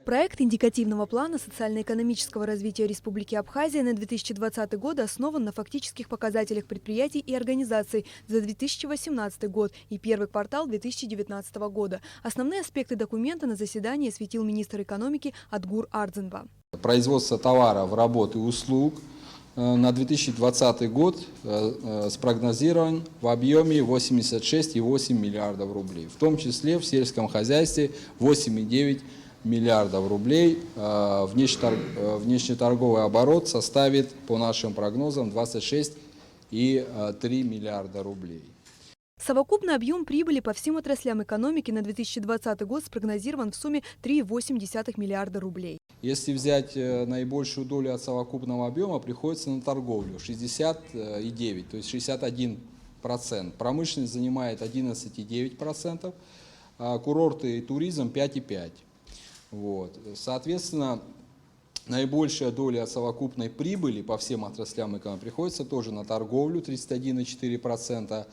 Проект индикативного плана социально-экономического развития Республики Абхазия на 2020 год основан на фактических показателях предприятий и организаций за 2018 год и первый квартал 2019 года. Основные аспекты документа на заседании осветил министр экономики Адгур Ардзинба. Производство товаров, работ и услуг на 2020 год спрогнозирован в объеме 86,8 миллиардов рублей. В том числе в сельском хозяйстве 8,9 миллиардов рублей. Внешнеторговый оборот составит, по нашим прогнозам, 26,3 миллиарда рублей. Совокупный объем прибыли по всем отраслям экономики на 2020 год спрогнозирован в сумме 3,8 миллиарда рублей. Если взять наибольшую долю от совокупного объема, приходится на торговлю 69, то есть 61%. Промышленность занимает 11,9%, а курорты и туризм 5,5%. Вот. Соответственно, наибольшая доля от совокупной прибыли по всем отраслям экономики приходится тоже на торговлю 31,4%.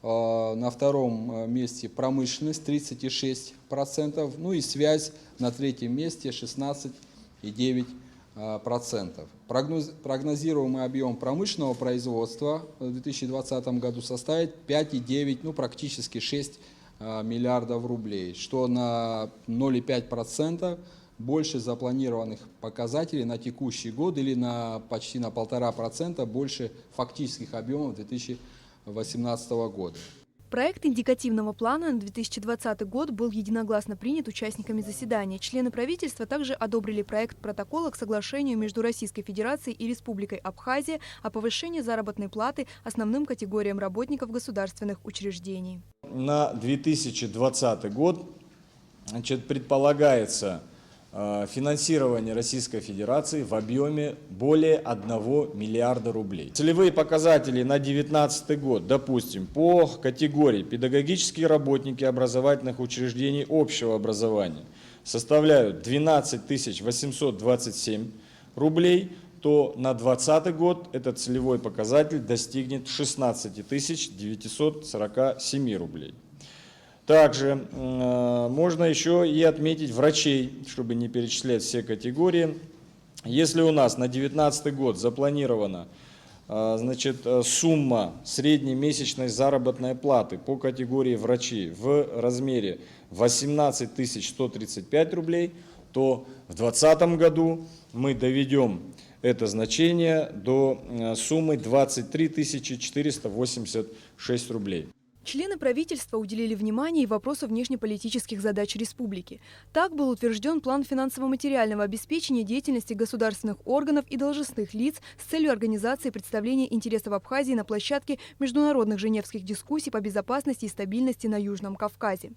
На втором месте промышленность 36%, ну и связь на третьем месте 16,9%. Прогнозируемый объем промышленного производства в 2020 году составит 5,9, ну практически 6 миллиардов рублей, что на 0,5% больше запланированных показателей на текущий год или почти на 1,5% больше фактических объемов 2018 года. Проект индикативного плана на 2020 год был единогласно принят участниками заседания. Члены правительства также одобрили проект протокола к соглашению между Российской Федерацией и Республикой Абхазия о повышении заработной платы основным категориям работников государственных учреждений. На 2020 год предполагается финансирование Российской Федерации в объеме более 1 миллиарда рублей. Целевые показатели на 2019 год, допустим, по категории педагогические работники образовательных учреждений общего образования составляют 12 827 рублей, то на 2020 год этот целевой показатель достигнет 16 947 рублей. Также можно еще и отметить врачей, чтобы не перечислять все категории. Если у нас на 2019 год запланирована сумма средней месячной заработной платы по категории врачей в размере 18 135 рублей, то в 2020 году мы доведем это значение до суммы 23 486 рублей. Члены правительства уделили внимание и вопросу внешнеполитических задач республики. Так был утвержден план финансово-материального обеспечения деятельности государственных органов и должностных лиц с целью организации и представления интересов Абхазии на площадке международных женевских дискуссий по безопасности и стабильности на Южном Кавказе.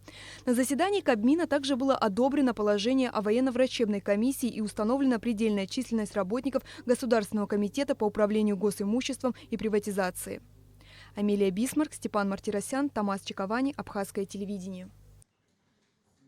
На заседании Кабмина также было одобрено положение о военно-врачебной комиссии и установлена предельная численность работников Государственного комитета по управлению госимуществом и приватизации. Амелия Бисмарк, Степан Мартиросян, Томас Чиковани, Абхазское телевидение.